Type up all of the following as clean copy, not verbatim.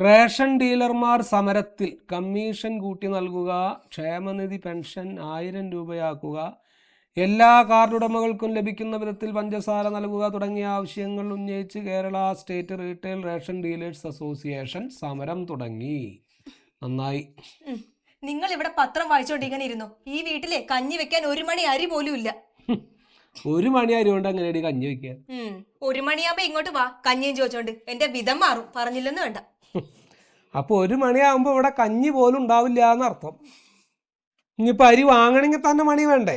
Ration ഡീലർമാർ സമരത്തിൽ commission കൂട്ടി നൽകുക, ക്ഷേമനിധി പെൻഷൻ 1000 രൂപയാക്കുക, എല്ലാ കാർഡുടമകൾക്കും ലഭിക്കുന്ന വിധത്തിൽ പഞ്ചസാര നൽകുക തുടങ്ങിയ ആവശ്യങ്ങൾ ഉന്നയിച്ച് Kerala state retail ration dealers association സമരം തുടങ്ങി. നന്നായി. നിങ്ങൾ ഇവിടെ പത്രം വായിച്ചോണ്ടിങ്ങനെ ഇരുന്നു. ഈ വീട്ടിലെ കഞ്ഞി വെക്കാൻ 1 മണി അരി പോലും ഇല്ല. 1 മണി അരി കൊണ്ട് അങ്ങനെ കഞ്ഞി വെക്കാൻ? 1 മണിയാകുമ്പോ ഇങ്ങോട്ട് വാ, കഞ്ഞിയും ചോദിച്ചോണ്ട്. എന്റെ വിധം മാറും, പറഞ്ഞില്ലെന്ന് വേണ്ട. അപ്പോൾ 1 മണിയാകുമ്പോ ഇവിടെ കഞ്ഞി പോലും ഉണ്ടാവില്ല എന്നർത്ഥം. ഇനിയിപ്പോൾ അരി വാങ്ങണമെങ്കിൽ തന്നെ മണി വേണ്ടേ?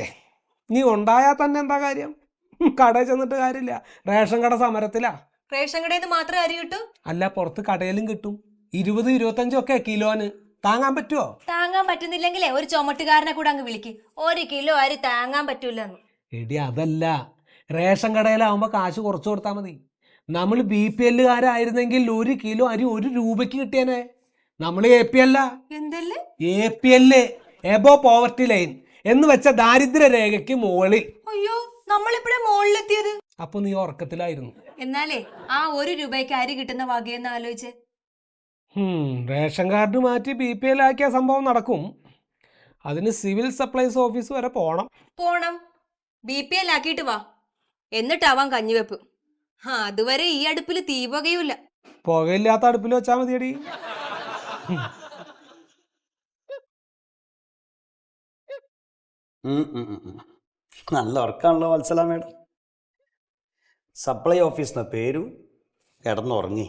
നീ ഉണ്ടായാൽ തന്നെ എന്താ കാര്യം? കടയിൽ ചെന്നിട്ട് കാര്യമില്ല. റേഷൻ കട സമരത്തിലാ. റേഷൻ കടയിൽ നിന്ന് മാത്രമേ അരി കിട്ടൂ? അല്ല, പുറത്ത് കടയിലും കിട്ടും. 20-25 ഒക്കെ കിലോന്. താങ്ങാൻ പറ്റുമോ? താങ്ങാൻ പറ്റുന്നില്ലെങ്കിലേ ഒരു ചുമട്ടുകാരനെ കൂടെ അങ്ങ് വിളിക്ക്. 1 കിലോ അരി താങ്ങാൻ പറ്റൂലെന്ന്. എടി അതല്ല, റേഷൻ കടയിലാവുമ്പോ കാശ് കുറച്ച് കൊടുത്താൽ മതി. നമ്മൾ BPL-കാരായിരുന്നെങ്കിൽ 1 കിലോ അരി 1 രൂപയ്ക്ക് കിട്ടിയേനെ. നമ്മൾ APL. എന്തല്ലേ? APL, എബോ പോവർട്ടി ലൈൻ എന്ന് വെച്ച ദാരിദ്ര്യ രേഖയ്ക്ക് മുകളിൽ. അയ്യോ, നമ്മളിപ്പോഴേ മുകളിലെത്തിയത്. അപ്പൊ നീ ഉറക്കത്തിലായിരുന്നു. എന്നാലേ ആ 1 രൂപയ്ക്ക് അരി കിട്ടുന്ന വകയെന്ന് ആലോചിച്ച്. റേഷൻ കാർഡ് മാറ്റി BPL ആക്കിയ സംഭവം നടക്കും. അതിന് സിവിൽ സപ്ലൈസ് ഓഫീസ് വരെ പോണം. BPL ആക്കിയിട്ട് വാ, എന്നിട്ടാവാം കഞ്ഞിവെപ്പ്. അതുവരെ ഈ അടുപ്പിൽ തീ പുകയൂല. പുകയില്ലാത്ത അടുപ്പിൽ വെച്ചാൽ മതിയടി. നല്ല ഉറക്കാണല്ലോ വത്സല മേഡം. സപ്ലൈ ഓഫീസിന് പേരു കിടന്നുറങ്ങി.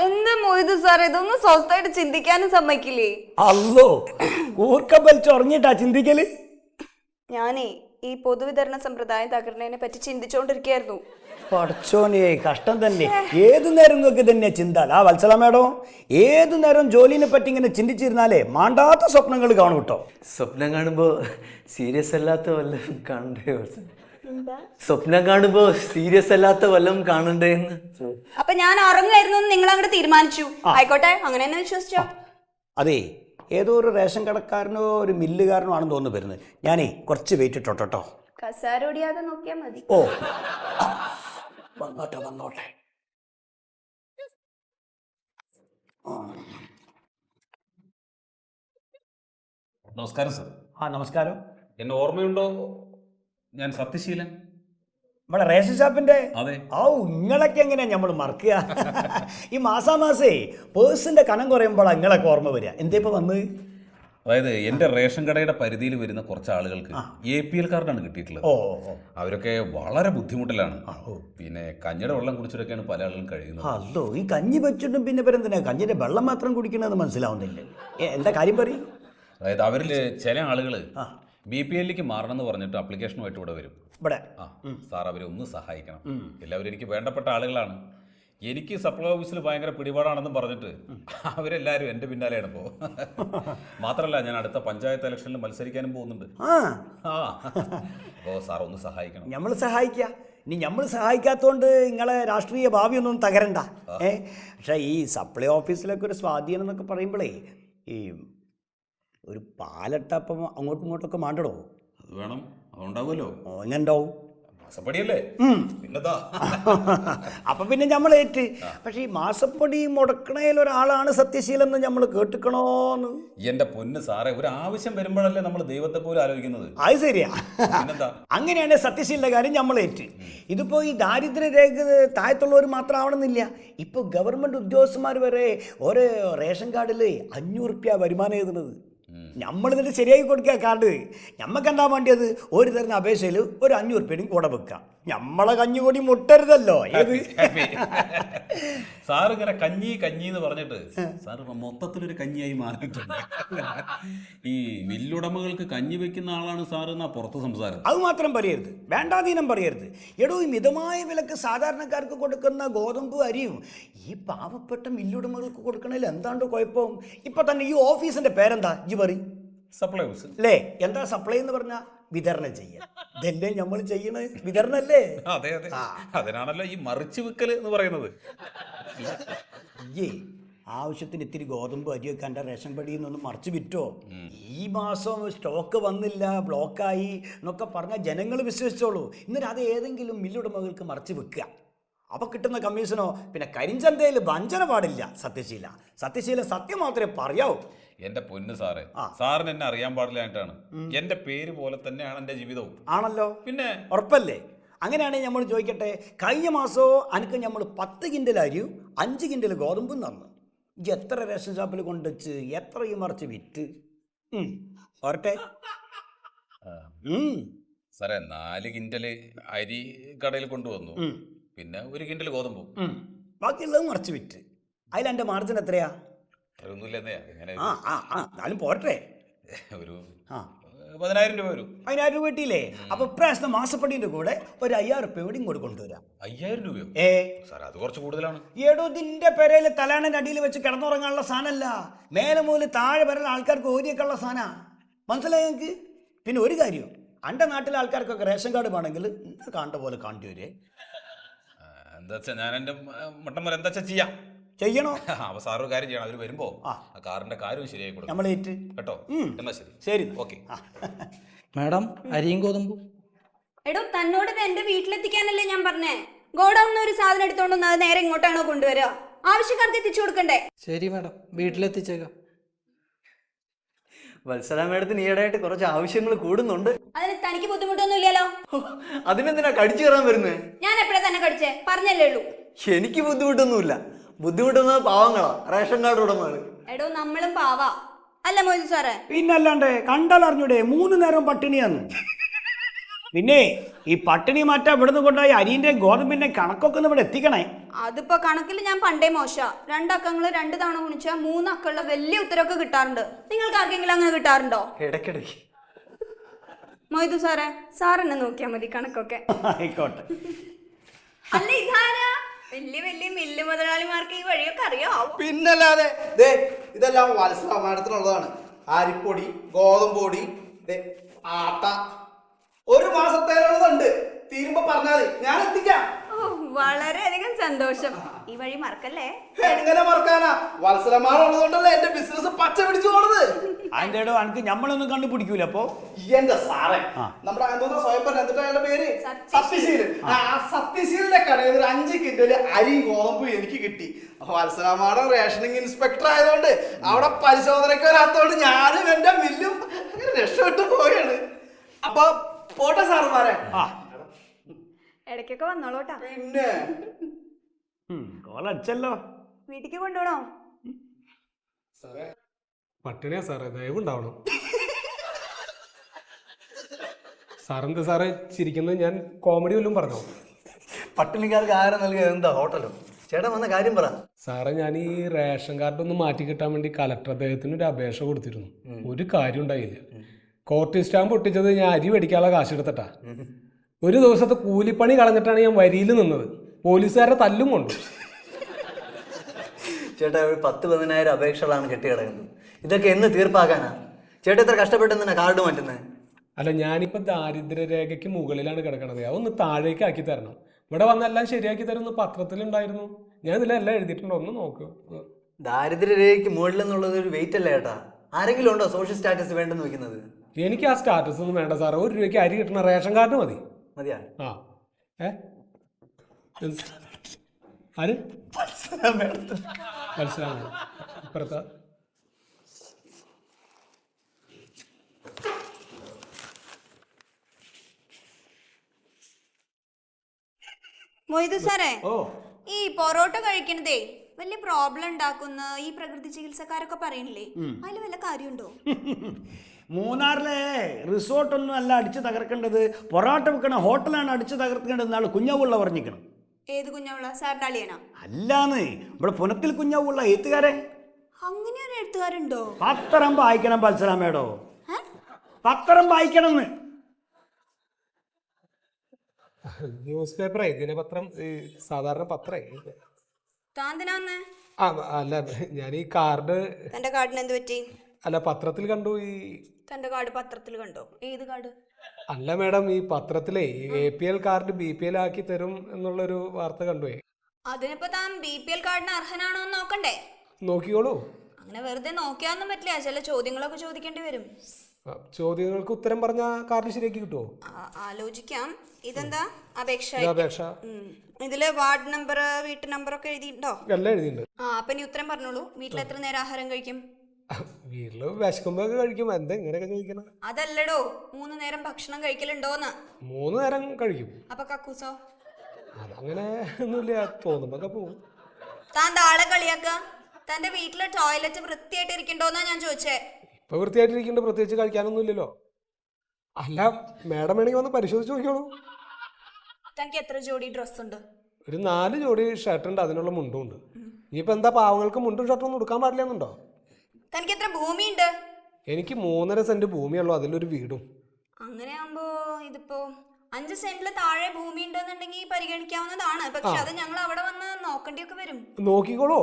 എന്താ മൊയ്തു സാർ, ഇതൊന്നും സ്വസ്ഥമായിട്ട് ചിന്തിക്കാനും സമ്മതിക്കില്ലേ? അല്ലോ, കൂർക്ക വലിച്ചുറങ്ങിയിട്ടാ ചിന്തിക്കല്. ഞാനേ ഈ പൊതുവിതരണ സമ്പ്രദായം തകർന്നതിനെ പറ്റി ചിന്തിച്ചോണ്ടിരിക്കുകയായിരുന്നു. പഠിച്ചോനെ, കഷ്ടം തന്നെ. ഏതു നേരം നിങ്ങൾക്ക് തന്നെ ചിന്ത. ആ വത്സല മേഡം, ഏതു നേരം ജോലിനെ പറ്റി ഇങ്ങനെ ചിന്തിച്ചിരുന്നാലേ മാണ്ടാത്ത സ്വപ്നങ്ങൾ കാണും കേട്ടോ. സ്വപ്നം കാണുമ്പോ സീരിയസ് അല്ലാത്ത വല്ലതും കാണണ്ടേ? സ്വപ്നം കാണുമ്പോ സീരിയസ് അല്ലാത്ത വല്ലതും കാണണ്ടേന്ന്. അപ്പൊ ഞാൻ ഉറങ്ങുമായിരുന്നു നിങ്ങൾ അങ്ങോട്ട് തീരുമാനിച്ചു. ആയിക്കോട്ടെ, അങ്ങനെ തന്നെ വിശ്വസിച്ചോ. അതെ, ഏതോ ഒരു റേഷൻ കടക്കാരനോ ഒരു മില്ലുകാരനോ ആണെന്ന് തോന്നുന്നു വരുന്നത്. ഞാനേ കുറച്ച് വെയിറ്റ് ഇട്ടോട്ടോ. കസാരോടിയാതെ നോക്കിയാൽ മതി. ഓ, വന്നോട്ടെ. നമസ്കാരം സർ. നമസ്കാരം. എന്നെ ഓർമ്മയുണ്ടോ? ഞാൻ സത്യശീലൻ. ഇവിടെ റേഷൻ ഷോപ്പിന്റെ. അതെ. ഇങ്ങളൊക്കെ എങ്ങനെയാ നമ്മൾ മറക്കുക? ഈ മാസാമാസേ പേഴ്സിന്റെ കനം കുറയുമ്പോൾ ഇങ്ങളൊക്കെ ഓർമ്മ വരിക. എന്താ ഇപ്പൊ വന്നത്? അതായത് എൻ്റെ റേഷൻ കടയുടെ പരിധിയിൽ വരുന്ന കുറച്ച് ആളുകൾക്ക് APL കാർഡാണ് കിട്ടിയിട്ടുള്ളത്. അവരൊക്കെ വളരെ ബുദ്ധിമുട്ടിലാണ്. പിന്നെ കഞ്ഞിയുടെ വെള്ളം കുടിച്ചിട്ടൊക്കെയാണ് പല ആളുകളും കഴിയുന്നത്. അല്ലോ, ഈ കഞ്ഞി വെച്ചിട്ടും പിന്നെ എന്തിനാ കഞ്ഞിന്റെ വെള്ളം മാത്രം കുടിക്കണമെന്ന് മനസ്സിലാവുന്നില്ല. എന്താ കാര്യം പറയും? അതായത് അവരിൽ ചില ആളുകൾ BPL-ലേക്ക് മാറണമെന്ന് പറഞ്ഞിട്ട് ആപ്ലിക്കേഷനുമായിട്ട് ഇവിടെ വരും. ഇവിടെ സാർ അവരെ ഒന്ന് സഹായിക്കണം. എല്ലാവരും എനിക്ക് വേണ്ടപ്പെട്ട ആളുകളാണ്. എനിക്ക് സപ്ലൈ ഓഫീസിൽ ഭയങ്കര പിടിപാടാണെന്നും പറഞ്ഞിട്ട് അവരെല്ലാവരും എൻ്റെ പിന്നാലെയാണ് ഇപ്പോൾ. മാത്രമല്ല, ഞാൻ അടുത്ത പഞ്ചായത്ത് ഇലക്ഷനിൽ മത്സരിക്കാനും പോകുന്നുണ്ട്. അപ്പോൾ സാർ ഒന്ന് സഹായിക്കണം. നമ്മൾ സഹായിക്കുക. ഇനി നമ്മൾ സഹായിക്കാത്തതുകൊണ്ട് നിങ്ങളെ രാഷ്ട്രീയ ഭാവി ഒന്നും തകരണ്ട. പക്ഷേ ഈ സപ്ലൈ ഓഫീസിലൊക്കെ ഒരു സ്വാധീനം എന്നൊക്കെ പറയുമ്പോഴേ ഈ ഒരു പാലട്ടപ്പം അങ്ങോട്ടും ഇങ്ങോട്ടൊക്കെ മാണ്ടടോ. അത് വേണം, അതുണ്ടാവുമല്ലോ. ഓനുണ്ടാവും. മാസപ്പടിയല്ലേ? പിന്നെന്താ. അപ്പം പിന്നെ നമ്മൾ ഏറ്റ്. പക്ഷേ ഈ മാസപ്പടി മുടക്കണയിൽ ഒരാളാണ് സത്യശീലെന്ന് നമ്മൾ കേട്ടിക്കണോന്ന്. എൻ്റെ പൊന്ന് സാറേ, ഒരു ആവശ്യം വരുമ്പോഴല്ലേ നമ്മൾ ദൈവത്തെ പോലും ആലോചിക്കുന്നത്. അത് ശരിയാ. പിന്നെന്താ. അങ്ങനെയാണ് സത്യശീലിൻ്റെ കാര്യം നമ്മൾ ഏറ്റ്. ഇതിപ്പോൾ ഈ ദാരിദ്ര്യ രേഖ താഴത്തുള്ളവർ മാത്രം ആവണമെന്നില്ല. ഇപ്പോൾ ഗവൺമെൻറ് ഉദ്യോഗസ്ഥന്മാർ വരെ ഓരോ റേഷൻ കാർഡിൽ 500 റുപ്യ വരുമാനം എഴുതുന്നത്. നമ്മളിതിൽ ശരിയാക്കി കൊടുക്കുക കാർഡ്. നമുക്ക് എന്താ വേണ്ടിയത്? ഒരു തരുന്ന അപേക്ഷയിൽ ഒരു 500 റുപ്യയും കൂടെ വെക്കാം. നമ്മളെ കഞ്ഞി കൂടി മുട്ടരുതല്ലോ. ഏത് സാർ ഇങ്ങനെ കഞ്ഞി എന്ന് പറഞ്ഞിട്ട് സാർ മൊത്തത്തിലൊരു കഞ്ഞിയായി മാറിയിട്ടുണ്ട്. ഈ മില്ലുടമകൾക്ക് കഞ്ഞി വെക്കുന്ന ആളാണ് സാർ എന്നാ പുറത്ത് സംസാരം. അത് മാത്രം പറയരുത്, വേണ്ടാധീനം പറയരുത്. എടോ, ഈ മിതമായ വിലക്ക് സാധാരണക്കാർക്ക് കൊടുക്കുന്ന ഗോതമ്പ് അരിയും ഈ പാവപ്പെട്ട മില്ലുടമകൾക്ക് കൊടുക്കണതിൽ എന്താണ്ട് കുഴപ്പം? ഇപ്പൊ തന്നെ ഈ ഓഫീസിന്റെ പേരെന്താ ഇജ്ജ് പറയും? സപ്ലൈ ഓഫീസ് അല്ലേ? എന്താ സപ്ലൈ എന്ന് പറഞ്ഞാൽ വിതരണം ചെയ്യുക. ഇതല്ലേ നമ്മൾ ചെയ്യണത്? വിതരണല്ലേ? അതെ. അതിനാണല്ലോ ഈ മറിച്ച് വിക്കല് എന്ന് പറയുന്നത്. ആവശ്യത്തിന് ഇത്തിരി ഗോതമ്പ് അരിയൊക്കെ എൻ്റെ റേഷൻ പടിയിൽ നിന്നൊന്ന് മറിച്ച് വിറ്റോ. ഈ മാസം സ്റ്റോക്ക് വന്നില്ല, ബ്ലോക്കായി എന്നൊക്കെ പറഞ്ഞാൽ ജനങ്ങൾ വിശ്വസിച്ചോളൂ. എന്നിട്ട് അത് ഏതെങ്കിലും മില്ലുടമകൾക്ക് മറിച്ച് വെക്കുക. അപ്പോൾ കിട്ടുന്ന കമ്മീഷനോ പിന്നെ കരിഞ്ചന്തയിൽ വഞ്ചന പാടില്ല. സത്യശീല സത്യം മാത്രമേ പറയാവൂ. എന്റെ പൊന്ന് സാറേ, സാറിന് എന്നെ അറിയാൻ പാടില്ലായിട്ടാണ്. എന്റെ പേര് പോലെ തന്നെയാണ് എന്റെ ജീവിതവും. ആണല്ലോ, പിന്നെ ഉറപ്പല്ലേ? അങ്ങനെയാണെങ്കിൽ നമ്മൾ ചോദിക്കട്ടെ, കഴിഞ്ഞ മാസമോ അനക്ക് നമ്മൾ 10 കിൻഡൽ അരിയും 5 കിൻഡൽ ഗോതമ്പും തന്നു. എത്ര റേഷൻ ഷോപ്പിൽ കൊണ്ടുവച്ച് എത്രയും മറിച്ച് വിറ്റ് ഓർട്ടെ. സാറേ 4 കിൻഡല് അരി കടയിൽ കൊണ്ടുവന്നു, പിന്നെ 1 കിൻഡൽ ഗോതമ്പും, ബാക്കിയുള്ളത് മറിച്ച് വിറ്റ്. അതിലെൻ്റെ മാർജിൻ എത്രയാ? അതൊന്നുമില്ലെന്നേ. എങ്ങനെ എന്നാലും പോട്ടെ, ഒരു 10,000 രൂപ വരും. 10,000 രൂപ കിട്ടിയില്ലേ? അപ്പൊ ഇപ്രാവശ്യത്തെ മാസപ്പടിന്റെ കൂടെ ഒരു 5,000 രൂപ കൂടി ഇങ്ങോട്ട് കൊണ്ടുവരാം. 5,000 രൂപയോ? സാറേ അത് കുറച്ച് കൂടുതലാണ്. ഏടോ, ഇതിന്റെ പെരയില് തലാണിന്റെ അടിയിൽ വെച്ച് കിടന്നുറങ്ങാനുള്ള സാധനമല്ല, മേലെ മൂല് താഴെ വരുന്ന ആൾക്കാർക്ക് ഓരിയൊക്കെ ഉള്ള സാധന. മനസ്സിലായി ഞങ്ങൾക്ക്? പിന്നെ ഒരു കാര്യം, എൻ്റെ നാട്ടിലെ ആൾക്കാർക്കൊക്കെ റേഷൻ കാർഡ് വേണമെങ്കിൽ കാണേണ്ട പോലെ കാണേണ്ടി വരെ. എന്താ വെച്ചാൽ ഞാൻ എൻ്റെ മട്ടന്മാർ എന്താ വെച്ചാൽ ചെയ്യാം, ചെയ്യണോ? അപ്പൊ സാറ് ഒരു കാര്യം ചെയ്യണം, അവർ വരുമ്പോ ആ കാറിന്റെ കാര്യം ശരിയായി കൊടുക്കും നമ്മളേറ്റ് കേട്ടോ. എന്നാ ശരി ശരി, ഓക്കെ. മാഡം അരിയും ഗോതമ്പും. എടോ, തന്നോട് ഇത് എന്റെ വീട്ടിലെത്തിക്കാനല്ലേ ഞാൻ പറഞ്ഞേ. ഗോഡൌണിൽ ഒരു സാധനം എടുത്തോണ്ട് അത് നേരെ ഇങ്ങോട്ടാണോ കൊണ്ടുവരിക? ആവശ്യക്കാർക്ക് എത്തിച്ചു കൊടുക്കണ്ടേ? ശരി മാഡം, വീട്ടിലെത്തിച്ചേക്കാം. വത്സല മാഡത്തിന് ഈയിടെയായിട്ട് കുറച്ച് ആവശ്യങ്ങൾ കൂടുന്നുണ്ട്. അതിന് തനിക്ക് ബുദ്ധിമുട്ടൊന്നും ഇല്ലല്ലോ. അതിനെന്തിനാ കടിച്ചു കയറാൻ വരുന്നേ? ഞാൻ എപ്പോഴാ തന്നെ കടിച്ചേ? പറഞ്ഞല്ലേ ഉള്ളൂ. എനിക്ക് ബുദ്ധിമുട്ടൊന്നുമില്ല. ബുദ്ധിമുട്ടുന്നത് പാവങ്ങളാ, റേഷൻ കാർഡ് ഉടമകള്. എടോ, നമ്മളും പാവാ അല്ല മൊയ്തു സാറേ? പിന്നല്ലാണ്ട് കണ്ടാൽ അറിഞ്ഞൂടെ 3 നേരം പട്ടിണിയാന്ന്. പിന്നെ ഈ പട്ടിണി മാറ്റാൻ ഇവിടുന്ന് കൊണ്ടായി അരിന്റെ ഗോതമ്പിന്റെ കണക്കൊക്കെ ഒന്ന് ഇവിടെ എത്തിക്കണേ. അതിപ്പോ കണക്കിൽ ഞാൻ പണ്ടേ മോശ. 2 അക്കങ്ങള് 2 തവണ ഗുണിച്ചാൽ 3 അക്കളുടെ വലിയ ഉത്തരവൊക്കെ കിട്ടാറുണ്ട്. നിങ്ങൾക്ക് ആർക്കെങ്കിലും അങ്ങനെ കിട്ടാറുണ്ടോ? ഇടയ്ക്കിടയ്ക്ക്. മൊയ്തു സാറേ, സാറെന്നെ നോക്കിയാൽ മതി കണക്കൊക്കെ. ആയിക്കോട്ടെ. അല്ല, ഇതാരാ? വലിയ വലിയ മില്ല് മുതലാളിമാർക്ക് ഈ വഴിയൊക്കെ അറിയാവോ? പിന്നല്ലാതെ ഇതെല്ലാം വത്സല മാഡത്തിനുള്ളതാണ്. അരിപ്പൊടി, ഗോതമ്പൊടി, ആട്ട, 1 മാസത്തേനുള്ളതുണ്ട്. തീരുമ്പോ പറഞ്ഞാൽ ഞാൻ എത്തിക്കാം. ഓ, വളരെയധികം സന്തോഷം. ഈ വഴി മറക്കല്ലേ. എങ്ങനെ മറക്കാനാ? വത്സലമാരുള്ളതുകൊണ്ടല്ലേ എന്റെ ബിസിനസ് പച്ച പിടിച്ചു പോണത്. അതിന്റെ എനിക്ക് നമ്മളൊന്നും കണ്ടുപിടിക്കൂല. അപ്പൊ എന്റെ സാറേ, നമ്മുടെ എന്തോന്നാ സ്വയംഭരണ എന്നിട്ട് അയാളുടെ പേര് സത്യശീലൻ. ആ സത്യശീലിന്റെ കടയിൽ ഒരു 5 കിൻഡല് അരിയും ഗോതമ്പും എനിക്ക് കിട്ടി. വത്സലമാടം റേഷനിങ് ഇൻസ്പെക്ടർ ആയതുകൊണ്ട് അവിടെ പരിശോധനയ്ക്ക് വരാത്തതുകൊണ്ട് ഞാനും എന്റെ മില്ലും രക്ഷപ്പെട്ടു പോവുകയാണ്. അപ്പൊ പോട്ടെ സാറുമാരെ. ഇടയ്ക്കൊക്കെ വന്നോളൂട്ടാ. പിന്നെ കോളടിച്ചല്ലോ. വീട്ടിക്ക് കൊണ്ടുപോണോ? പട്ടിണിയാ സാറേ, ദയവുണ്ടാവണം. സാറെന്ത് സാറേ ചിരിക്കുന്നത്? ഞാൻ കോമഡി വല്ലതും പറഞ്ഞോ? പട്ടിണിക്കാർക്ക് ആഹാരം നൽകിയ എന്താ ഹോട്ടലോ? ചേട്ടൻ വന്ന കാര്യം പറ. സാറേ, ഞാൻ ഈ റേഷൻ കാർഡ് ഒന്ന് മാറ്റി കിട്ടാൻ വേണ്ടി കലക്ടർ അദ്ദേഹത്തിന് ഒരു അപേക്ഷ കൊടുത്തിരുന്നു. ഒരു കാര്യം ഉണ്ടായില്ല. കോർട്ട് സ്റ്റാമ്പ് പൊട്ടിച്ചത് ഞാൻ അരി മേടിക്കാനുള്ള കാശ് എടുത്തിട്ടാ. ഒരു ദിവസത്തെ കൂലിപ്പണി കളഞ്ഞിട്ടാണ് ഞാൻ വരിയിൽ നിന്നത്. പോലീസുകാരുടെ തല്ലും കൊണ്ടു. ചേട്ടാ, 10-15 അപേക്ഷകളാണ് കെട്ടിക്കിടക്കുന്നത്. ഇതൊക്കെ എന്ന് തീർപ്പാക്കാനാ? ചേട്ടാ ഇത്ര കഷ്ടപ്പെട്ടെന്നാ കാർഡ് മാറ്റുന്നത്? അല്ല, ഞാനിപ്പോൾ ദാരിദ്ര്യരേഖയ്ക്ക് മുകളിലാണ് കിടക്കണത്. അതൊന്ന് താഴേക്ക് ആക്കി തരണം. ഇവിടെ വന്നെല്ലാം ശരിയാക്കി തരുന്ന പത്രത്തിലുണ്ടായിരുന്നു. ഞാൻ ഇതിലെല്ലാം എഴുതിയിട്ടുണ്ടോ? ഒന്ന് നോക്ക്. ദാരിദ്ര്യരേഖയ്ക്ക് മുകളിലെന്നുള്ളത് ഒരു വെയിറ്റ് അല്ലേ ചേട്ടാ? ആരെങ്കിലും ഉണ്ടോ സോഷ്യൽ സ്റ്റാറ്റസ് വേണ്ടെന്ന് വെക്കുന്നത്? എനിക്ക് ആ സ്റ്റാറ്റസ് ഒന്നും വേണ്ട സാറേ. 1 രൂപയ്ക്ക് അരി കിട്ടണ റേഷൻ കാർഡ് മതി. മതിയാ? ആ ആര്? മനസ്സിലാണ് ഇപ്പുറത്ത. മൊയ്തു സാറേ, ഓ, ഈ പൊറോട്ട കഴിക്കണതേ വലിയ പ്രോബ്ലം ഉണ്ടാക്കുന്ന ഈ പ്രകൃതി ചികിത്സക്കാരൊക്കെ പറയണില്ലേ, അതിൽ വല്ല കാര്യമുണ്ടോ? മൂന്നാറിലെ റിസോർട്ടൊന്നും അല്ല അടിച്ച് തകർക്കേണ്ടത്, പൊറോട്ട വെക്കണ ഹോട്ടലാണ് അടിച്ച് തകർക്കേണ്ടത് എന്നാണ് കുഞ്ഞാവുള്ള പറഞ്ഞിരിക്കണം. ഏത് കുഞ്ഞാവുള്ള? സാറിന്റെ അളിയനാ? അല്ലാന്ന്, ഇവിടെ പുനത്തിൽ കുഞ്ഞാവുള്ള എഴുത്തുകാരൻ. അങ്ങനെ ഒരു എഴുത്തുകാരുണ്ടോ? പത്രം വായിക്കണം പത്സരാമേടോ, പത്രം വായിക്കണം. ന്യൂസ് പേപ്പറേ, ദിനപത്രം, സാധാരണ പത്രേ. താന്തിനാന്ന്? അല്ല, ഞാൻ ഈ കാർഡ്. തന്റെ കാർഡിന് എന്ത് പറ്റി? അല്ല, പത്രത്തിൽ കണ്ടു. തന്റെ കാർഡ് പത്രത്തിൽ കണ്ടോ? ഏത് കാർഡ്? അല്ല മേഡം, ഈ പത്രത്തിലേ APL കാർഡ് BPL ആക്കി തരും എന്നുള്ളൊരു വാർത്ത കണ്ടു. അതിനിപ്പോ താൻ BPL കാർഡിന് അർഹനാണോ എന്ന് നോക്കണ്ടേ? നോക്കിക്കോളൂ. അങ്ങനെ വെറുതെ നോക്കിയാന്നും പറ്റില്ല, ചില ചോദ്യങ്ങളൊക്കെ ചോദിക്കേണ്ടി വരും. ചോദ്യങ്ങൾക്ക് ഉത്തരം പറഞ്ഞ കാർഡ് ശരിയാക്കി കിട്ടുമോ? ആലോചിക്കാം. ഇതെന്താ അപേക്ഷ? അപേക്ഷ. ഇതില് വാർഡ് നമ്പർ, വീട്ടു നമ്പർ ഒക്കെ എഴുതിയിട്ടുണ്ടോ? എല്ലാം എഴുതിയിട്ടുണ്ട്. അപ്പൊ ഇനി ഉത്തരം പറഞ്ഞോളൂ. വീട്ടിൽ എത്ര നേരം ആഹാരം കഴിക്കും? വീട്ടില് വിശക്കുമ്പോ കഴിക്കും. എന്താ ഇങ്ങനെയൊക്കെ ചോദിക്കണം? അതല്ലടോ, 3 നേരം ഭക്ഷണം കഴിക്കലുണ്ടോന്ന്. 3 നേരം കഴിക്കും. അപ്പൊ കക്കൂസോ? അതങ്ങനെ ഒന്നുമില്ല, തോന്നുമ്പോ പോവും. താൻ താളെ കളിയാക്ക. തന്റെ വീട്ടിലെ ടോയ്ലറ്റ് വൃത്തിയായിട്ട് ഇരിക്കണ്ടോന്നാ ഞാൻ ചോദിച്ചേ. ഇപ്പൊ വൃത്തിയായിട്ടിരിക്കുന്നുണ്ട്, പ്രത്യേകിച്ച് കഴിക്കാനൊന്നും ഇല്ലല്ലോ. അല്ല, മാഡം വേണമെങ്കിൽ വന്ന് പരിശോധിച്ച് നോക്കിയോളൂ. തനിക്ക് എത്ര ജോഡി ഡ്രസ് ഉണ്ട്? ഒരു 4 ജോഡി ഷർട്ട് ഉണ്ട്, അതിനുള്ള മുണ്ടും ഉണ്ട്. ഇനിയിപ്പോ എന്താ, പാവങ്ങൾക്ക് മുണ്ടും ഷർട്ടും ഒന്നും എടുക്കാൻ പാടില്ലെന്നുണ്ടോ? തനിക്ക് എത്ര ഭൂമിയുണ്ട്? എനിക്ക് 3.5 സെന്റ് ഭൂമിയുള്ളൂ, അതിലൊരു വീടും. അങ്ങനെയാകുമ്പോ ഇതിപ്പോ 5 സെന്റില് താഴെ ഭൂമി ഉണ്ടെന്നുണ്ടെങ്കിൽ പരിഗണിക്കാവുന്നതാണ്. പക്ഷെ അത് ഞങ്ങൾ അവിടെ വന്ന് നോക്കേണ്ടിയൊക്കെ വരും. നോക്കിക്കോളൂ.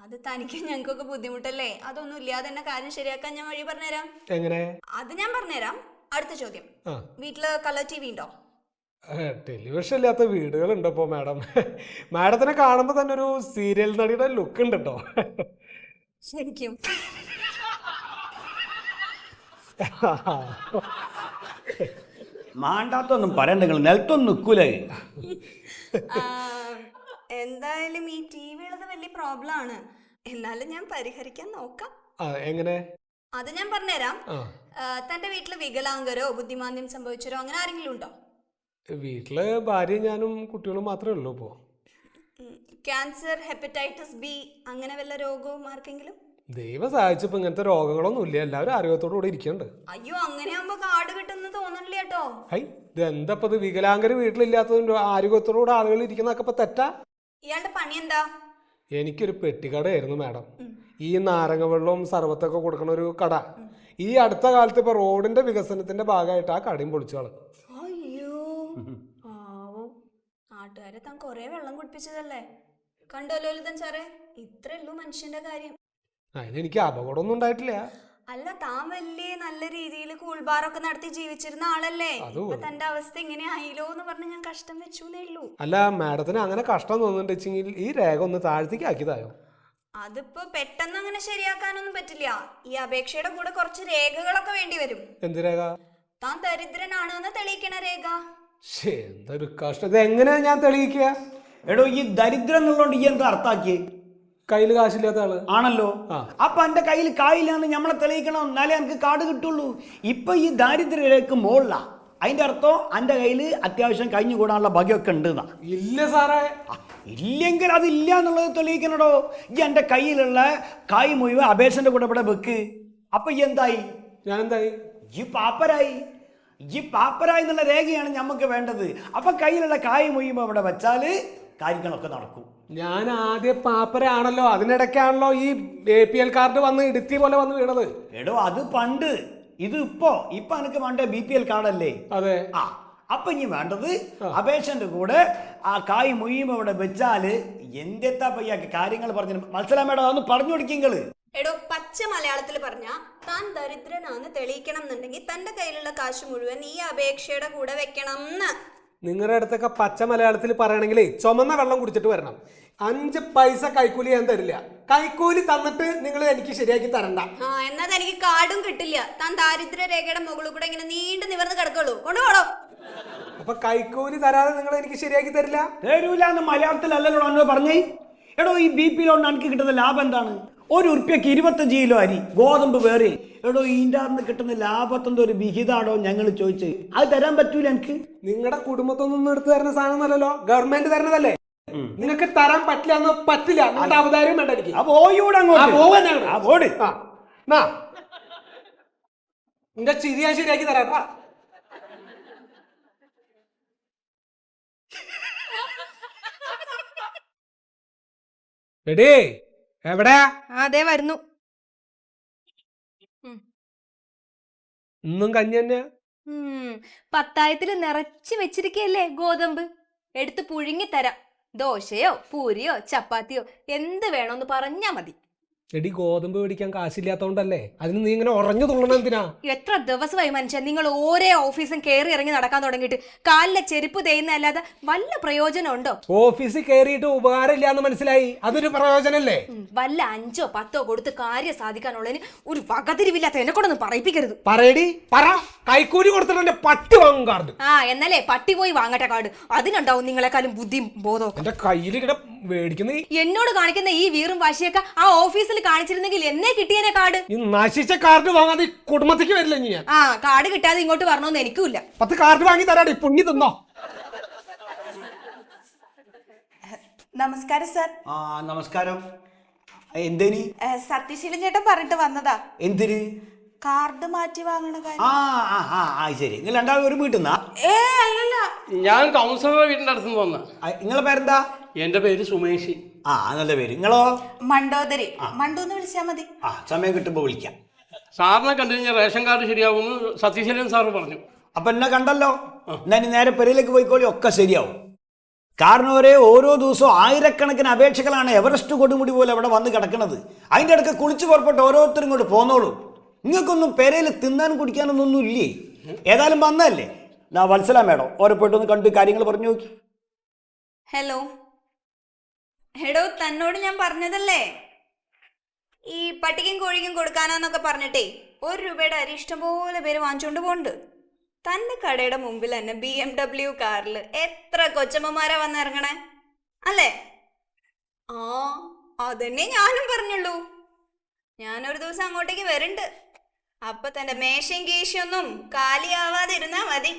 അത് തനിക്ക് ഞങ്ങൾക്കൊക്കെ ബുദ്ധിമുട്ടല്ലേ? അതൊന്നും ഇല്ലാതെ തന്നെ കാര്യം ശരിയാക്കാൻ ഞാൻ വഴി പറഞ്ഞുതരാം. എങ്ങനെ? അത് ഞാൻ പറഞ്ഞുതരാം. അടുത്ത ചോദ്യം, വീട്ടില് കളർ TV ഉണ്ടോ? ടെലിവിഷൻ ഇല്ലാത്ത വീടുകളുണ്ടോ ഇപ്പോ മാഡം? മാഡത്തിനെ കാണുമ്പോ തന്നെ ഒരു സീരിയൽ നടിയുടെ ലുക്ക് ഉണ്ട് കേട്ടോ. ശരിക്കും? മാണ്ടാത്തൊന്നും പറയണ്ട, നിങ്ങൾ നിലത്തൊന്നും നിൽക്കൂലേ. എന്തായാലും ഈ TV ഉള്ളത് വലിയ പ്രോബ്ലം ആണ്. എന്നാലും ഞാൻ പരിഹരിക്കാൻ നോക്കാം. എങ്ങനെ? അത് ഞാൻ പറഞ്ഞുതരാം. തന്റെ വീട്ടില് വികലാംഗരോ ബുദ്ധിമാന്ദ്യം സംഭവിച്ചവരോ അങ്ങനെ ആരെങ്കിലും ഉണ്ടോ? വീട്ടില് ഭാര്യയും ഞാനും കുട്ടികളും മാത്രമേ ഉള്ളൂ ഇപ്പോ. ക്യാൻസർ, ഹെപ്പറ്റൈറ്റിസ് B അങ്ങനെ വല്ല രോഗവും ആർക്കെങ്കിലും? ദൈവം സഹായിച്ചപ്പോ ഇങ്ങനത്തെ രോഗങ്ങളൊന്നും ഇല്ല, എല്ലാവരും ആരോഗ്യത്തോടു കൂടെ ഇരിക്കണ്ട്. അയ്യോ, അങ്ങനെയാകുമ്പോ കാർഡ് കിട്ടുന്ന തോന്നണില്ല കേട്ടോ. ഹൈ, ഇത് എന്താ ഇത്, വികലാംഗര് വീട്ടിലില്ലാത്തതും ആരോഗ്യത്തോടുകൂടെ ആളുകൾ ഇരിക്കുന്നതൊക്കെ ഇപ്പൊ തെറ്റാ? ഇയാളുടെ പണി എന്താ? എനിക്കൊരു പെട്ടിക്കടയായിരുന്നു മാഡം. ഈ നാരങ്ങ വെള്ളവും സർവത്തൊക്കെ കൊടുക്കണ ഒരു കട. ഈ അടുത്ത കാലത്ത് ഇപ്പൊ റോഡിന്റെ വികസനത്തിന്റെ ഭാഗമായിട്ട് ആ കടയും പൊളിച്ചു കളഞ്ഞു. അയ്യോ പാവം. നാട്ടുകാരെ താൻ കൊറേ വെള്ളം കുടിപ്പിച്ചതല്ലേ? കണ്ടോ ലളിതൻ സാറേ, ഇത്രേ ഉള്ളൂ മനുഷ്യന്റെ കാര്യം. അതിനെനിക്ക് അപകടമൊന്നും ഉണ്ടായിട്ടില്ല. അല്ല, താൻ വലിയ നല്ല രീതിയിൽ കൂൾബാറൊക്കെ നടത്തി ജീവിച്ചിരുന്ന ആളല്ലേ? ഇപ്പൊ തന്റെ അവസ്ഥ ഇങ്ങനെ ആയില്ലോ എന്ന് പറഞ്ഞ് ഞാൻ കഷ്ടം വെച്ചൂന്നേ ഉള്ളൂ. അല്ല, മാഡത്തിന് അങ്ങനെ കഷ്ടം തോന്നുന്നുണ്ടെങ്കിൽ ഈ രേഖ ഒന്ന് താഴ്ത്തിക്ക് ആക്കിയതായോ? അതിപ്പോ പെട്ടെന്ന് അങ്ങനെ ശരിയാക്കാനൊന്നും പറ്റില്ല. ഈ അപേക്ഷയുടെ കൂടെ കുറച്ച് രേഖകളൊക്കെ വേണ്ടി വരും. എന്ത് രേഖ? താൻ ദരിദ്രനാണെന്ന് തെളിയിക്കണ രേഖ. എന്തൊരു കഷ്ടം, ഇത് എങ്ങനെയാ ഞാൻ തെളിയിക്കുക? എടോ, ഈ ദരിദ്രം എന്നുള്ളതുകൊണ്ട് ഈ എന്താ അർത്ഥാക്കിയേ? കയ്യിൽ കാശില്ലാത്ത ആള് ആണല്ലോ. അപ്പൊ എന്റെ കയ്യിൽ കായില്ലാന്ന് നമ്മളെ തെളിയിക്കണം, എന്നാലേ എനിക്ക് കാർഡ് കിട്ടുള്ളൂ. ഇപ്പൊ ഈ ദാരിദ്ര്യരേഖക്ക് മുകളിലാ. അതിന്റെ അർത്ഥം എന്റെ കയ്യിൽ അത്യാവശ്യം കഴിഞ്ഞുകൂടാനുള്ള ഭാഗ്യമൊക്കെ ഉണ്ട്. ഇല്ല സാറേ. ഇല്ലെങ്കിൽ അതില്ല എന്നുള്ളത് തെളിയിക്കണടോ. ഈ എന്റെ കയ്യിലുള്ള കായ് മുഴുവൻ അപേക്ഷന്റെ കൂടെ ഇവിടെ വെക്ക്. അപ്പൊ ഈ എന്തായി? ഞാൻ എന്തായി? ഈ പാപ്പരായി. ഈ പാപ്പരായി എന്നുള്ള രേഖയാണ് നമുക്ക് വേണ്ടത്. അപ്പൊ കയ്യിലുള്ള കായ് മുഴുവൻ ഇവിടെ വെച്ചാല് കാര്യങ്ങളൊക്കെ നടക്കും. ഞാൻ ആദ്യം പാപ്പരാണല്ലോ, അതിനിടയ്ക്കാണല്ലോ ഈ APL കാർഡ് വന്ന് ഇടുത്തി പോലെ വന്ന് വീണത്. എടോ, അത് പണ്ട്. ഇത് ഇപ്പൊ എനിക്ക് വേണ്ട BPL കാർഡല്ലേ? അതെ. അപ്പൊ ഇനി വേണ്ടത് അപേക്ഷന്റെ കൂടെ ആ കായ് മുഴുവൻ ഇവിടെ വെച്ചാല് എന്തെത്താ പയ്യാക്ക് കാര്യങ്ങൾ പറഞ്ഞു. മത്സരം അതൊന്ന് പറഞ്ഞു കൊടുക്കിങ്ങള്. എടോ, പച്ച മലയാളത്തിൽ പറഞ്ഞ താൻ ദരിദ്രനാന്ന് തെളിയിക്കണം എന്നുണ്ടെങ്കിൽ തന്റെ കയ്യിലുള്ള കാശ് മുഴുവൻ ഈ അപേക്ഷയുടെ കൂടെ വെക്കണം. നിങ്ങളുടെ അടുത്തൊക്കെ പച്ച മലയാളത്തിൽ പറയണമെങ്കിൽ ചുമന്ന വെള്ളം കുടിച്ചിട്ട് വരണം. 5 പൈസ കൈക്കൂലി ഞാൻ തരില്ല. കൈക്കൂലി തന്നിട്ട് നിങ്ങൾ എനിക്ക് ശരിയാക്കി തരണ്ട. എന്നാ എനിക്ക് കാർഡും കിട്ടില്ല. താൻ ദാരിദ്ര്യ രേഖയുടെ മുകളിൽ കൂടെ ഇങ്ങനെ നീണ്ടു നിവർന്ന് കിടക്കുള്ളൂ. കൊണ്ടുപോടോ. അപ്പൊ കൈക്കൂലി തരാതെ നിങ്ങൾ എനിക്ക് ശരിയാക്കി തരില്ല? തരൂല എന്ന് മലയാളത്തിലല്ലോ അന്ന് പറഞ്ഞേ. എടോ, ഈ BP കൊണ്ട് എനിക്ക് കിട്ടുന്ന ലാഭം എന്താണ്? 1 ഉറുപ്പ്യക്ക് 25 കിലോ അരി, ഗോതമ്പ് വേറെ. എടോ, ഈൻ്റെ കിട്ടുന്ന ലാഭത്തിന്റെ ഒരു വിഹിതാണോ ഞങ്ങൾ ചോദിച്ചത്? അത് തരാൻ പറ്റൂല എനിക്ക്. നിങ്ങളുടെ കുടുംബത്തൊന്നും എടുത്തു തരുന്ന സാധനമല്ലല്ലോ, ഗവൺമെന്റ് തരുന്നതല്ലേ. നിങ്ങൾക്ക് തരാൻ പറ്റില്ല എന്ന് പറ്റില്ല. നിങ്ങളുടെ അവതാരം വേണ്ട എനിക്ക്. നിന്റെ ചിരി ഞാൻ ശരിയാക്കി തരാട്ടാ. എടേ, എവിടെയാ? അതെ വരുന്നു. ഇന്നും കഞ്ഞി തന്നെയാ? പത്തായത്തില് നിറച്ച് വെച്ചിരിക്കല്ലേ ഗോതമ്പ്. എടുത്ത് പുഴുങ്ങി തരാം. ദോശയോ പൂരിയോ ചപ്പാത്തിയോ എന്ത് വേണോന്ന് പറഞ്ഞാ മതി. എടി ഗോതമ്പ് മേടിക്കാൻ കാശില്ലാത്തോണ്ടല്ലേ, അതിന് നീ ഇങ്ങനെ ഉറഞ്ഞു തുള്ളണം എന്തിനാ? എത്ര ദിവസമായി മനുഷ്യൻ നിങ്ങൾ ഓരോ ഓഫീസും കയറി ഇറങ്ങി നടക്കാൻ തുടങ്ങിയിട്ട് കാലിലെ ചെരുപ്പ് തേയുന്നതല്ലാതെ വല്ല പ്രയോജനം ഉണ്ടോ? ഓഫീസിൽ കയറിയിട്ട് ഉപകാരമില്ല എന്ന് മനസ്സിലായി, അതൊരു പ്രയോജനല്ലേ? വല്ല 5ഓ 10ഓ കൊടുത്ത് കാര്യം സാധിക്കാനുള്ളതിന് ഒരു വകതിരിവില്ലാത്ത എന്നെ കൊണ്ടൊന്നും പറയിപ്പിക്കരുത്. പറയടി, പറ. കൈക്കൂലി കൊടുത്തിട്ട് എന്റെ പട്ടി വാങ്ങും കാർഡ്. എന്നല്ലേ പട്ടി പോയി വാങ്ങട്ടെ കാർഡ്, അതിനുണ്ടാവും നിങ്ങളെക്കാളും ബുദ്ധിയും ബോധവും. എന്റെ കയ്യിൽ ഇങ്ങനെ മേടിക്കുന്ന എന്നോട് കാണിക്കുന്ന ഈ വീറും വാശിയൊക്കെ ആ ഓഫീസിൽ കാണിച്ചിരുന്നെങ്കിൽ എന്നേ കിട്ടിയനെ കാർഡ്. ഈ നശിച്ച കാർഡ് വാങ്ങാതെ കുടുംബത്തേക്ക് വരില്ല ഞാൻ. കാർഡ് കിട്ടാതെ ഇങ്ങോട്ട് വരണമെന്ന് എനിക്കുമില്ല. 10 കാർഡ് വാങ്ങി തരാടി, പുണ്യ തിന്നോ. നമസ്കാരം സാർ. നമസ്കാരം. എന്തേനി? സത്യശീലൻ ചേട്ടൻ പറഞ്ഞിട്ട് വന്നതാ. എന്തിന്? കാർഡ് മാറ്റി വാങ്ങണ കാര്യം. ശരി. നിങ്ങൾ രണ്ടാളും ഒരു വീട്ടിൽ നിന്നാ? അല്ലല്ല, ഞാൻ കൗൺസിലറുടെ വീടിന്റെ അടുത്ത് വന്ന. നിങ്ങളെ പേരെന്താ? എന്റെ പേര് സുമേഷ്. നല്ല പേര്. നിങ്ങളോ? മണ്ടോദരി. മണ്ടോന്ന് വിളിച്ചാ മതി. സമയം കിട്ടുമ്പോ വിളിക്കാം. സാറിനെ കണ്ടു കഴിഞ്ഞാൽ റേഷൻ കാർഡ് ശരിയാവുമെന്ന് സത്യശീലൻ സാറ് പറഞ്ഞു. അപ്പൊ എന്നെ കണ്ടല്ലോ, എന്നാ ഇനി നേരെ പെരയിലേക്ക് പോയിക്കോളി, ഒക്കെ ശരിയാവും. കാരണം ഓരോ ദിവസവും ആയിരക്കണക്കിന് അപേക്ഷകളാണ് എവറസ്റ്റ് കൊടുമുടി പോലെ അവിടെ വന്ന് കിടക്കുന്നത്. അതിൻ്റെ ഇടയ്ക്ക് കുളിച്ച് പുറപ്പെട്ട് ഓരോരുത്തരും ഇങ്ങോട്ട് പോന്നോളൂ. നിങ്ങൾക്കൊന്നും പെരയിൽ തിന്നാനും കുടിക്കാനൊന്നും ഇല്ലേ? ഏതായാലും വന്നതല്ലേ. വത്സല മേഡം ഓരോ പോയിട്ടൊന്ന് കണ്ട് കാര്യങ്ങൾ പറഞ്ഞു നോക്കി. ഹലോ. എടോ, തന്നോട് ഞാൻ പറഞ്ഞതല്ലേ ഈ പട്ടിക്കും കോഴിക്കും കൊടുക്കാനാന്നൊക്കെ പറഞ്ഞിട്ടേ 1 രൂപയുടെ അരി ഇഷ്ടംപോലെ പേര് വാങ്ങിച്ചോണ്ട് പോണ്ട്. തന്റെ കടയുടെ മുമ്പിൽ തന്നെ BMW കാറിൽ എത്ര കൊച്ചമ്മമാരാ വന്നിറങ്ങണേ അല്ലേ? അതന്നെ ഞാനും പറഞ്ഞുള്ളൂ. ഞാനൊരു ദിവസം അങ്ങോട്ടേക്ക് വരുന്നുണ്ട്. അപ്പൊ തന്റെ മേശയും കേശയൊന്നും കാലിയാവാതിരുന്നാ മതി.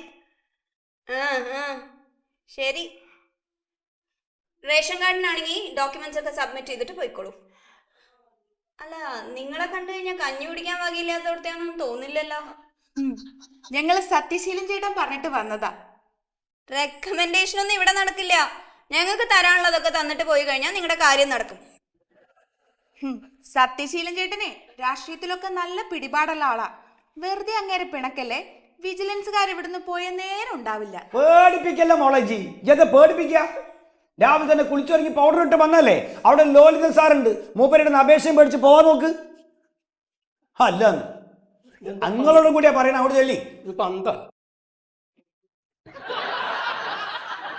ശരി. റേഷൻ കാർഡിനാണെങ്കിൽ ഡോക്യുമെന്റ്സ് ഒക്കെ സബ്മിറ്റ് ചെയ്തിട്ട് പോയിക്കോളൂ. അല്ല, നിങ്ങളെ കണ്ടു കഴിഞ്ഞാൽ കഞ്ഞി കുടിക്കാൻ വകയില്ലാത്തോടത്തെയൊന്നും തോന്നില്ലല്ലോ. ഞങ്ങള് സത്യശീലൻ ചേട്ടൻ പറഞ്ഞിട്ട് വന്നതാ. റെക്കമെൻഡേഷൻ ഒന്നും ഇവിടെ നടക്കില്ല. ഞങ്ങൾക്ക് തരാനുള്ളതൊക്കെ തന്നിട്ട് പോയി കഴിഞ്ഞാൽ നിങ്ങളുടെ കാര്യം നടക്കും. സത്യശീലൻ ചേട്ടനെ രാഷ്ട്രീയത്തിലൊക്കെ നല്ല പിടിപാടുള്ള ആളാ. വെറുതെ അങ്ങേരെ പിണക്കല്ലേ. വിജിലൻസുകാർ ഇവിടുന്ന് പോയ നേരം ഉണ്ടാവില്ല. പേടിപ്പിക്കല്ല മോളേജി, ഇതൊക്കെ പേടിപ്പിക്ക. രാവിലെ തന്നെ കുളിച്ചിറങ്ങി പൗഡർ ഇട്ട് വന്നല്ലേ. അവിടെ ലോലിതൻ സാറുണ്ട്, മൂപ്പരുടെ അപേക്ഷയും പേടിച്ച് പോവാൻ നോക്ക്. അല്ലാന്ന് അങ്ങളോടും കൂടിയാ പറയണ. അവിടെ ചെല്ലി.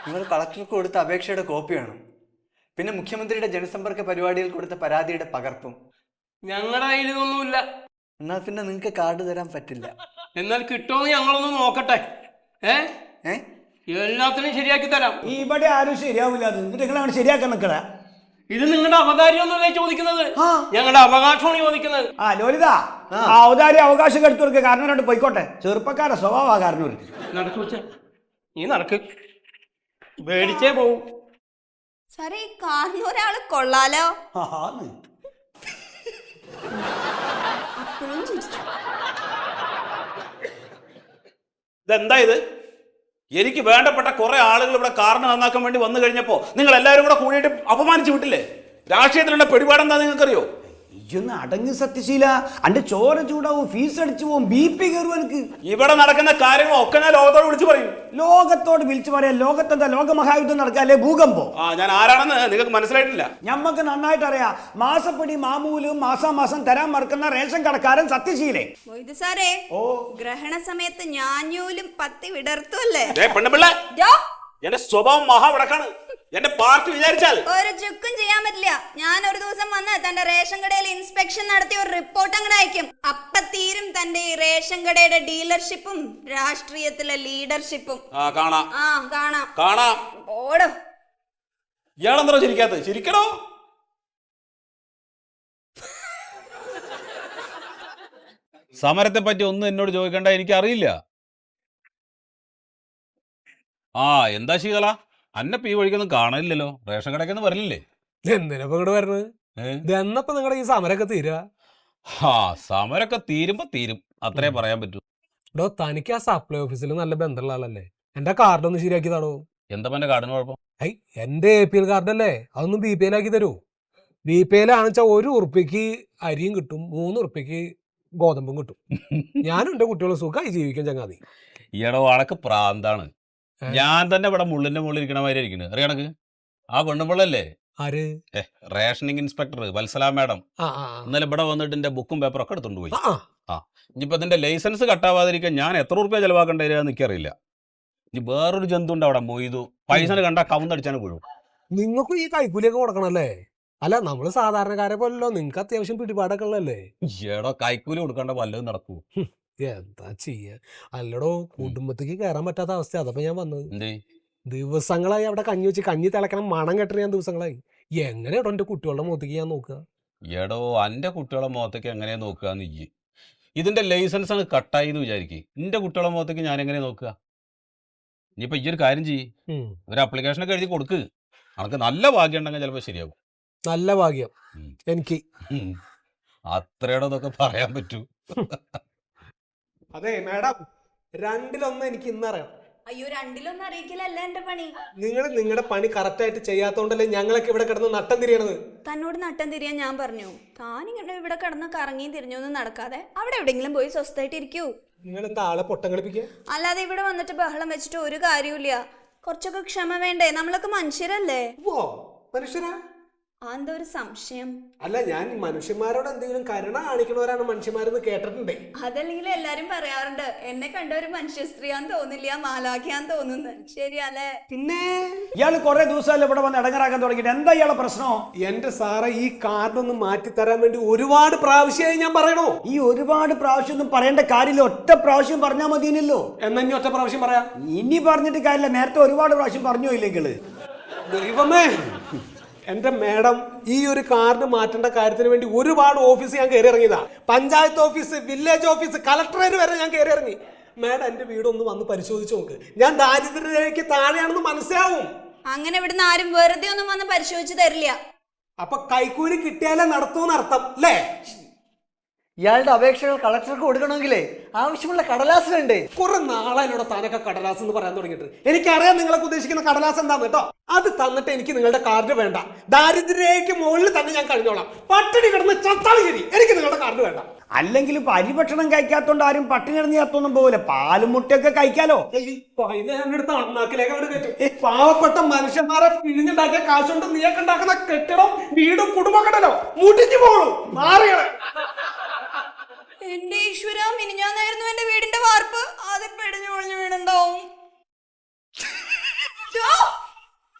നിങ്ങൾ കളക്ടർക്ക് കൊടുത്ത അപേക്ഷയുടെ കോപ്പി വേണം. പിന്നെ മുഖ്യമന്ത്രിയുടെ ജനസമ്പർക്ക പരിപാടിയിൽ കൊടുത്ത പരാതിയുടെ പകർപ്പും. ഞങ്ങളുടെ കയ്യിൽ ഇതൊന്നുമില്ല. എന്നാൽ പിന്നെ നിങ്ങൾക്ക് കാർഡ് തരാൻ പറ്റില്ല. എന്നാൽ കിട്ടുമെന്ന് ഞങ്ങളൊന്ന് നോക്കട്ടെ. എല്ലാത്തിനും ശരിയാക്കി തരാം. ഇവിടെ ആരും ശരിയാവില്ല. അത് എന്നിട്ട് നിങ്ങളാണ് ശരിയാക്കാൻ നിൽക്കണ. ഇത് നിങ്ങളുടെ അവതാരിയൊന്നുമല്ലേ ചോദിക്കുന്നത്, ഞങ്ങളുടെ അവകാശമാണ് ചോദിക്കുന്നത്. ലോലിത, ഔദാര്യ അവകാശം എടുത്തു കൊടുക്കുക. കാരണം പോയിക്കോട്ടെ. ചെറുപ്പക്കാരെ സ്വഭാവ കാരണം നടക്കു വെച്ച നീ നടക്ക്, പേടിച്ചേ പോവും. സാറേ, ഈ കാറിന് ഒരാള് കൊള്ളാലോ. ഇതെന്താ ഇത്? എനിക്ക് വേണ്ടപ്പെട്ട കുറെ ആളുകൾ ഇവിടെ കാറിന് നന്നാക്കാൻ വേണ്ടി വന്നു കഴിഞ്ഞപ്പോൾ നിങ്ങൾ എല്ലാവരും കൂടെ കൂടിയിട്ട് അപമാനിച്ചു വിട്ടില്ലേ? രാഷ്ട്രീയത്തിലുള്ള പിടിപാടെന്താ നിങ്ങൾക്കറിയോ? ഇതൊന്ന് അടങ്ങ് സത്യശീല. അന്റെ ചോര ചൂടാവും, ഫീസ് അടിച്ചു പോവും, BP കയറും. എനിക്ക് ഇവിടെ നടക്കുന്ന കാര്യങ്ങളൊക്കെ ഞാൻ ലോകത്തോട് വിളിച്ചു പറയും. ലോകത്തോട് വിളിച്ചു പറയാം. ലോകത്തെന്താ ലോകമഹായുദ്ധം നടക്കാല്ലേ? ഭൂകമ്പം. ഞാൻ ആരാണെന്ന് നിങ്ങൾക്ക് മനസ്സിലായിട്ടില്ല. ഞമ്മക്ക് നന്നായിട്ട് അറിയാം. മാസപ്പടി മാമൂലും മാസാമാസം തരാൻ മറക്കുന്ന റേഷൻ കടക്കാരൻ സത്യശീലേ. മൊയ്തു സാറേ, ഗ്രഹണ സമയത്ത് ഞാഞ്ഞൂലും പത്തി വിടർത്തുമല്ലേ? പെണ്ണുപിള്ള, എന്റെ സ്വഭാവം മഹാവടക്കാണ്. എന്റെ പാർട്ടി വിചാരിച്ചാൽ ഒരു ചുക്കും ചെയ്യാൻ പറ്റില്ല. ഞാൻ ഒരു ദിവസം വന്ന് തന്റെ റേഷൻ കടയിൽ ഇൻസ്പെക്ഷൻ നടത്തി ഒരു റിപ്പോർട്ട് അങ്ങനെ അയക്കും. അപ്പ തീരും തന്റെ ഈ റേഷൻ കടയുടെ ഡീലർഷിപ്പും രാഷ്ട്രീയത്തിലെ ലീഡർഷിപ്പും. കാണാം. ഓടോ. ഇയാളെന്തോ ചിരിക്കാത്തത്? ചിരിക്കണോ? സമരത്തെ പറ്റി ഒന്നും എന്നോട് ചോദിക്കണ്ട, എനിക്കറിയില്ല. എന്താ ശീതള, അന്നപ്പ ഈ വഴിക്കൊന്നും കാണലില്ലല്ലോ. റേഷൻ കടക്കൊന്നും വരലില്ലേ? എന്തിനപ്പോ ഇങ്ങോട്ട് വരണത്? ഇതെന്നപ്പോ നിങ്ങളുടെ ഈ സമരമൊക്കെ തീരുക? സമരമൊക്കെ തീരുമ്പോ തീരും, അത്രേ പറയാൻ പറ്റൂ. എടോ, തനിക്ക് ആ സപ്ലൈ ഓഫീസിൽ നല്ല ബന്ധമുള്ള ആളല്ലേ. എന്റെ കാർഡ് ഒന്ന് ശരിയാക്കി തടോ. എന്താ എന്റെ കാർഡിന് കുഴപ്പം? എന്റെ APL കാർഡല്ലേ, അതൊന്നും BPL ആക്കി തരൂ. BPL ആണെച്ചാ 1 ഉറുപ്പിക്ക് അരിയും കിട്ടും, 3 ഉറുപ്പിക്ക് ഗോതമ്പും കിട്ടും. ഞാനും എന്റെ കുട്ടികളും സുഖമായി ജീവിക്കാൻ ചങ്ങാതി. ഈയിടെ അണക്ക് പ്രാന്താണ്. ഞാൻ തന്നെ ഇവിടെ മുള്ളിന്റെ മുകളിൽ ഇരിക്കണ മാതിരി ഇരിക്കണത്. അറിയണക്ക് ആ പെണ്ണുപിള്ളല്ലേ, ആര്? റേഷനിങ് ഇൻസ്പെക്ടർ വത്സല മാഡം ആ ആ ഇന്നലെ ഇവിടെ വന്നിട്ട് എൻ്റെ ബുക്കും പേപ്പറൊക്കെ എടുത്തുകൊണ്ട് പോയി. ആ ഇനിയിപ്പോൾ ഇതിൻ്റെ ലൈസൻസ് കട്ടാവാതിരിക്കാൻ ഞാൻ എത്ര റുപ്യ ചിലവാക്കേണ്ടി വരിക എന്ന് എനിക്കറിയില്ല. ഇനി വേറൊരു ജന്തു ഉണ്ട് അവിടെ, മൊയ്തു. പൈസ കണ്ടാൽ കവുന്നടിച്ചാണ് വീഴും. നിങ്ങൾക്കും ഈ കൈക്കൂലിയൊക്കെ കൊടുക്കണല്ലേ? അല്ല, നമ്മള് സാധാരണക്കാരെ പോലല്ലോ, നിങ്ങൾക്ക് അത്യാവശ്യം പിടിപാടൊക്കെ ഉള്ളല്ലേ? ഏടോ കൈക്കൂലി കൊടുക്കേണ്ട വല്ലതും നടക്കൂ. എന്താ ചെയ്യ? അല്ലടോ, കുടുംബത്തേക്ക് കയറാൻ പറ്റാത്ത അവസ്ഥ. അതപ്പോ ഞാൻ വന്നത്. എന്തേ? ദിവസങ്ങളായി അവിടെ കഞ്ഞി വെച്ച് കഞ്ഞി തിളക്കണം മണം കെട്ടണ ഞാൻ ദിവസങ്ങളായി. എങ്ങനെയാണോ എന്റെ കുട്ടികളുടെ മുഖത്തേക്ക് ഞാൻ നോക്കുക? ഏടോ എൻ്റെ കുട്ടികളെ മുഖത്തേക്ക് എങ്ങനെയാ നോക്കുക നീ? ഇതിൻ്റെ ലൈസൻസ് ആണ് കട്ടായി എന്ന് വിചാരിക്കും. എൻ്റെ കുട്ടികളെ മുഖത്തേക്ക് ഞാൻ എങ്ങനെ നോക്കുക? ഇനിയിപ്പോൾ ഈ ഒരു കാര്യം ചെയ്യ്, ഒരു അപ്ലിക്കേഷനൊക്കെ എഴുതി കൊടുക്ക്. നമുക്ക് നല്ല ഭാഗ്യം ഉണ്ടെങ്കിൽ ചിലപ്പോൾ ശരിയാവും. നല്ല ഭാഗ്യം എനിക്ക്. അത്രയുടെ ഇതൊക്കെ പറയാൻ പറ്റൂ. അതെ മാഡം, രണ്ടിലൊന്ന് എനിക്ക് ഇന്നറിയാം. അയ്യോ, രണ്ടിലൊന്നും അറിയിക്കലല്ല എന്റെ പണി. നിങ്ങൾ നിങ്ങളുടെ പണി കറക്റ്റ് ആയിട്ട് ചെയ്യാത്തോണ്ടല്ലേ ഞങ്ങളൊക്കെ ഇവിടെ കിടന്ന് നട്ടം തിരിയണത്. തന്നോട് നട്ടം തിരിയാൻ ഞാൻ പറഞ്ഞു. താനിങ്ങനെ ഇവിടെ കിടന്ന് കറങ്ങിയും തിരിഞ്ഞൊന്നും നടക്കാതെ അവിടെ എവിടെയെങ്കിലും പോയി സ്വസ്ഥമായിട്ട് ഇരിക്കൂ. നിങ്ങൾ എന്താ ആളെ പൊട്ടം കളിപ്പിക്കുക? അല്ലാതെ ഇവിടെ വന്നിട്ട് ബഹളം വെച്ചിട്ട് ഒരു കാര്യമില്ല. കുറച്ചൊക്കെ ക്ഷമ വേണ്ടേ? നമ്മളൊക്കെ മനുഷ്യരല്ലേ? ഓ മനുഷ്യരാ? എന്താ ഒരു സംശയം? അല്ല, ഞാൻ മനുഷ്യന്മാരോട് എന്തെങ്കിലും കരുണ കാണിക്കണവരാണ് മനുഷ്യന്മാരെന്ന് കേട്ടിട്ടുണ്ടേ. അതല്ലെങ്കിൽ എല്ലാരും പറയാറുണ്ട്, എന്നെ കണ്ട ഒരു മനുഷ്യ സ്ത്രീയാന്ന് തോന്നില്ല, മാലാഖയാന്ന് തോന്നുന്നു. ശരിയല്ലേ? പിന്നെ ഇയാള് കുറെ ദിവസമല്ലേ ഇവിടെ വന്ന് ഇടങ്ങറാക്കാൻ തുടങ്ങിയിട്ട്. എന്താ ഇയാളെ പ്രശ്നം? എന്റെ സാറേ, ഈ കാർഡൊന്ന് മാറ്റി തരാൻ വേണ്ടി ഒരുപാട് പ്രാവശ്യമായി ഞാൻ പറയണോ? ഈ ഒരുപാട് പ്രാവശ്യം ഒന്നും പറയേണ്ട കാര്യമില്ല, ഒറ്റ പ്രാവശ്യം പറഞ്ഞാൽ മതിയല്ലോ. എന്നാ ഇനി ഒറ്റ പ്രാവശ്യം പറയാം. ഇനി പറഞ്ഞിട്ട് കാര്യമില്ല, നേരത്തെ ഒരുപാട് പ്രാവശ്യം പറഞ്ഞു ഇല്ലെങ്കിൽ. ദൈവമേ, എന്റെ മാഡം, ഈ ഒരു കാർഡ് മാറ്റേണ്ട കാര്യത്തിന് വേണ്ടി ഒരുപാട് ഓഫീസ് ഞാൻ കയറി ഇറങ്ങിയതാ. Panchayat office, village office, collectorate വരെ ഞാൻ കയറി ഇറങ്ങി. മാഡം എന്റെ വീടൊന്ന് വന്ന് പരിശോധിച്ച് നോക്ക്. ഞാൻ ദാരിദ്ര്യരേഖയ്ക്ക് താഴെയാണെന്ന് മനസ്സിലാവും. അങ്ങനെ ഇവിടുന്ന് ആരും വെറുതെ ഒന്നും വന്ന് പരിശോധിച്ച് തരില്ല. അപ്പൊ കൈക്കൂലി കിട്ടിയാലേ നടത്തൂന്ന് അർത്ഥം അല്ലേ? ഇയാളുടെ അപേക്ഷകൾ കളക്ടർക്ക് കൊടുക്കണമെങ്കിലേ ആവശ്യമുള്ള കടലാസ് വേണ്ടേ? കുറെ നാളായിലൂടെ താനൊക്കെ കടലാസ് എന്ന് പറയാൻ തുടങ്ങിയിട്ട്. എനിക്കറിയാം നിങ്ങളൊക്കെ ഉദ്ദേശിക്കുന്ന കടലാസ് എന്താന്ന് കേട്ടോ. അത് തന്നിട്ട് എനിക്ക് നിങ്ങളുടെ കാർഡ് വേണ്ട. ദാരിദ്ര്യരേഖയ്ക്ക് മുകളിൽ തന്നെ ഞാൻ കഴിഞ്ഞോളാം. പട്ടിണി കിടന്ന് ചത്താലും ശരി, എനിക്ക് നിങ്ങളുടെ കാർഡ് വേണ്ട. അല്ലെങ്കിൽ ഇപ്പൊ അരിഭക്ഷണം കഴിക്കാത്തോണ്ട് ആരും പട്ടിണി കിടന്ന് ചത്തൊന്നും പോകില്ല. പാലും മുട്ടയൊക്കെ കഴിക്കാലോ. പാവപ്പെട്ട മനുഷ്യന്മാരെ പിഴിഞ്ഞുണ്ടാക്കിയ കാശുകൊണ്ട് നീയൊക്കെ ഉണ്ടാക്കുന്ന കെട്ടിടം, വീടും കുടുംബക്കടലോ മുടിഞ്ഞു പോകണം. മാറിയാണ് എന്റെ ഈശ്വര, മിനിഞ്ഞാന്നായിരുന്നു എന്റെ വീടിന്റെ വാർപ്പ്.